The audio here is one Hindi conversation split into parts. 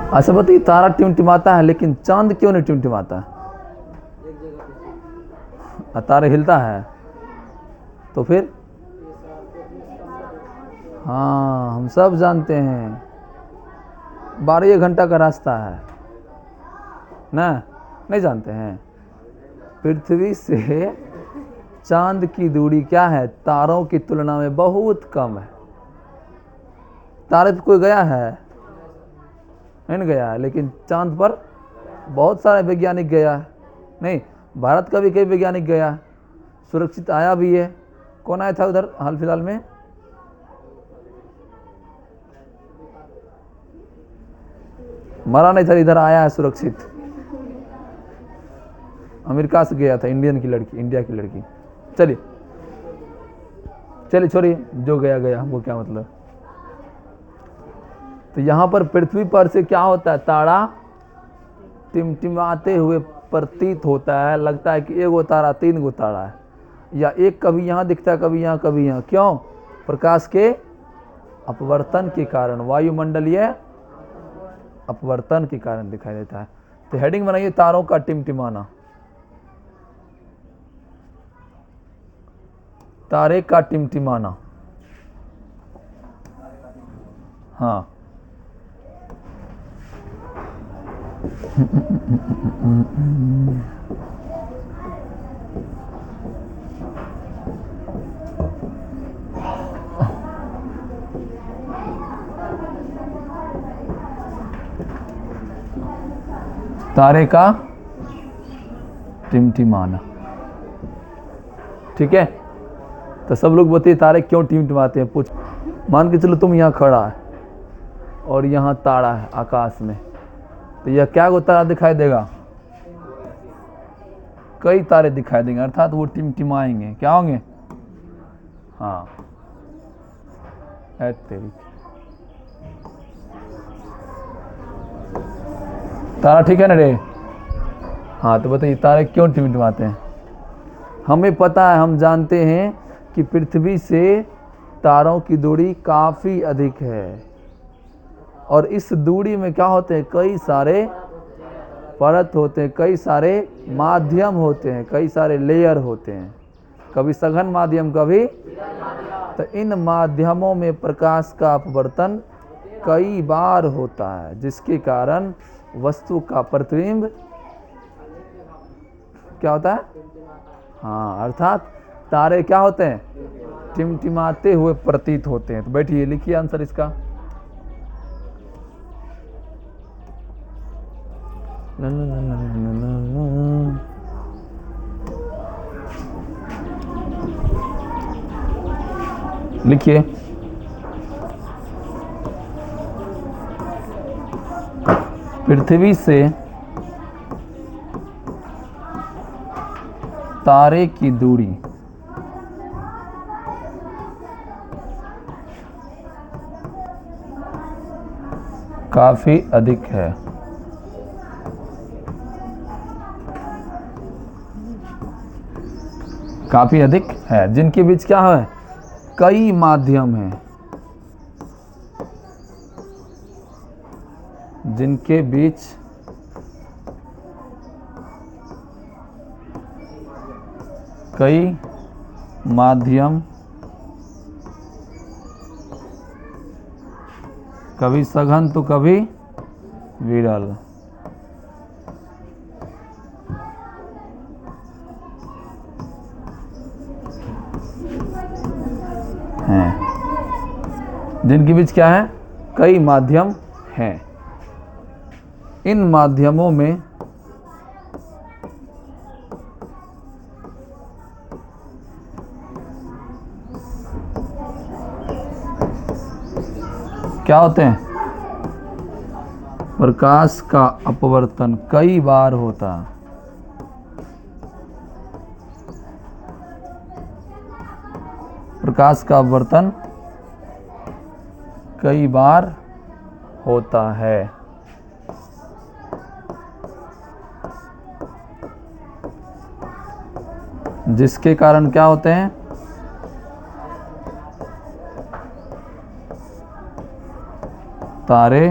अच्छा बताइए, तारा टिमटिमाता है लेकिन चांद क्यों नहीं टिमटिमाता है? तारा हिलता है तो फिर? हाँ, हम सब जानते हैं 12 घंटा का रास्ता है ना, नहीं जानते हैं? पृथ्वी से चांद की दूरी क्या है? तारों की तुलना में बहुत कम है। तारे पे कोई गया है? नहीं गया है, लेकिन चांद पर बहुत सारे वैज्ञानिक गया है। नहीं, भारत का भी कई वैज्ञानिक गया है, सुरक्षित आया भी है। कौन आया था उधर हाल फिलहाल में? मरा नहीं था, इधर आया है सुरक्षित। अमेरिका से गया था, इंडियन की लड़की, इंडिया की लड़की। चलिए चलिए छोड़िए, जो गया गया, हमको क्या मतलब। तो यहाँ पर पृथ्वी पर से क्या होता है? तारा टिमटिमाते हुए प्रतीत होता है, लगता है कि 1 तारा 3 तारा है, या एक कभी यहाँ दिखता है, कभी यहाँ, कभी यहाँ। क्यों? प्रकाश के अपवर्तन के कारण, वायुमंडलीय अपवर्तन के कारण दिखाई देता है। तो हेडिंग बनाइए, तारों का टिमटिमाना। तारे का टिमटिमाना। हाँ, तारे का टिमटिमाना। ठीक है, तो सब लोग बताइए तारे क्यों टिमटिमाते हैं? पूछ। मान के चलो तुम यहाँ खड़ा है और यहाँ तारा है आकाश में, तो यह क्या को तारा दिखाई देगा? कई तारे दिखाई देंगे, अर्थात वो टिमटिमाएंगे। क्या होंगे? हाँ, तेरी तारा। ठीक है ना रे? हाँ, तो बताइए तारे क्यों टिमटिमाते हैं? हमें पता है, हम जानते हैं कि पृथ्वी से तारों की दूरी काफ़ी अधिक है, और इस दूरी में क्या होते हैं? कई सारे परत होते हैं, कई सारे माध्यम होते हैं, कई सारे लेयर होते हैं, कभी सघन माध्यम, कभी। तो इन माध्यमों में प्रकाश का अपवर्तन कई बार होता है, जिसके कारण वस्तु का प्रतिबिंब क्या होता है? हाँ, अर्थात तारे क्या होते हैं? टिमटिमाते हुए प्रतीत होते हैं। तो बैठिए, लिखिए आंसर इसका। लिखिए, पृथ्वी से तारे की दूरी काफी अधिक है। काफी अधिक है, जिनके बीच क्या है? कई माध्यम हैं, जिनके बीच कई माध्यम, कभी सघन तो कभी विरल हैं, जिनके बीच क्या है? कई माध्यम हैं। इन माध्यमों में क्या होते हैं? प्रकाश का अपवर्तन कई बार होता है। प्रकाश का अपवर्तन कई बार होता है, जिसके कारण क्या होते हैं? तारे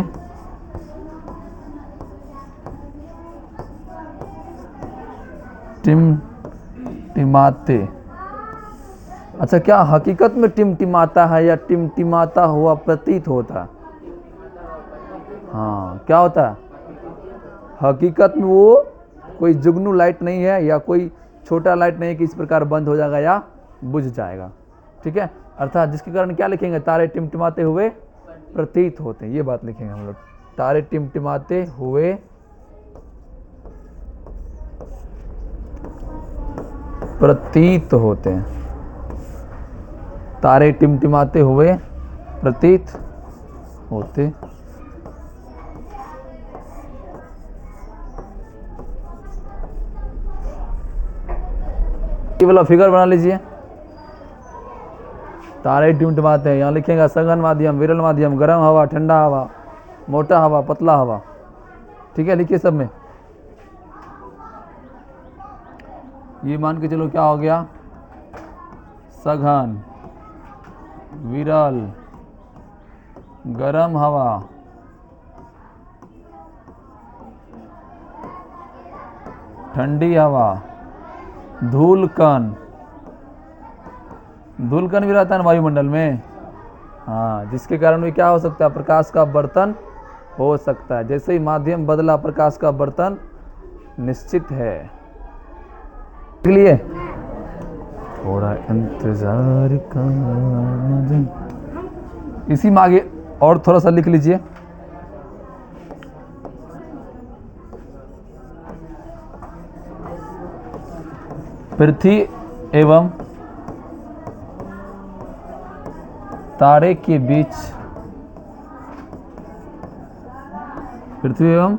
टिमटिमाते। अच्छा, क्या हकीकत में टिमटिमाता है या टिमटिमाता हुआ प्रतीत होता है? हाँ, क्या होता है? हकीकत में वो कोई जुगनू लाइट नहीं है या कोई छोटा लाइट नहीं है कि इस प्रकार बंद हो जाएगा या बुझ जाएगा। ठीक है, अर्थात जिसके कारण क्या लिखेंगे? तारे टिमटिमाते हुए प्रतीत होते हैं, ये बात लिखेंगे हम लोग। तारे टिमटिमाते हुए प्रतीत होते हैं। तारे टिमटिमाते हुए प्रतीत होते। ये वाला फिगर बना लीजिए। तारे टिमटिमाते हैं, यहाँ लिखेगा सघन माध्यम, विरल माध्यम, गर्म हवा, ठंडा हवा, मोटा हवा, पतला हवा। ठीक है, लिखिए सब में। ये मान के चलो क्या हो गया? सघन, विरल, गर्म हवा, ठंडी हवा, धूलकण। धूलकण भी रहता है वायुमंडल में। हाँ, जिसके कारण भी क्या हो सकता है? प्रकाश का अपवर्तन हो सकता है। जैसे ही माध्यम बदला, प्रकाश का अपवर्तन निश्चित है। लिए थोड़ा इंतजार करना, इसी में आगे और थोड़ा सा लिख लीजिए। पृथ्वी एवं तारे के बीच, पृथ्वी एवं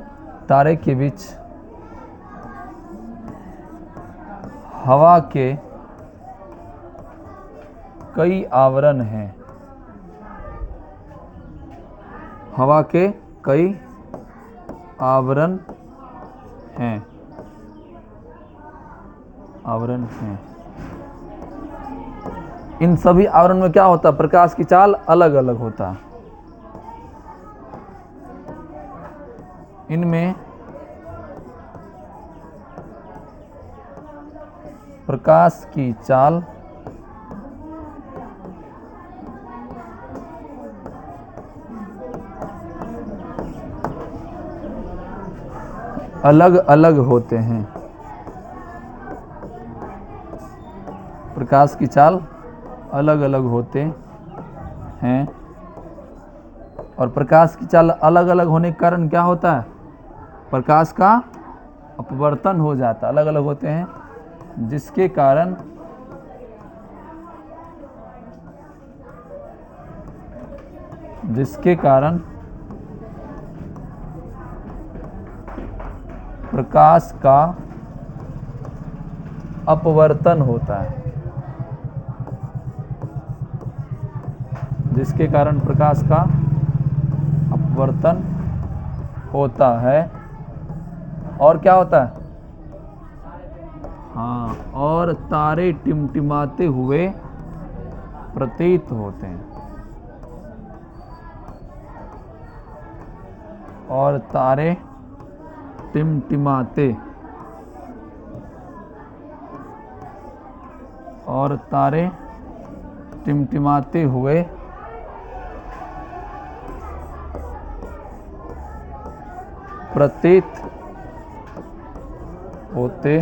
तारे के बीच हवा के कई आवरण हैं। हवा के कई आवरण हैं। आवरण हैं। इन सभी आवरण में क्या होता है? प्रकाश की चाल अलग अलग होता है। इनमें प्रकाश की चाल अलग अलग होते हैं। प्रकाश की चाल अलग अलग होते हैं। और प्रकाश की चाल अलग अलग होने के कारण क्या होता है? प्रकाश का अपवर्तन हो जाता है। अलग अलग होते हैं, जिसके कारण प्रकाश का अपवर्तन होता है। जिसके कारण प्रकाश का अपवर्तन होता है। और क्या होता है? हाँ, और तारे टिमटिमाते हुए प्रतीत होते हैं। और तारे टिमटिमाते हुए प्रतीत होते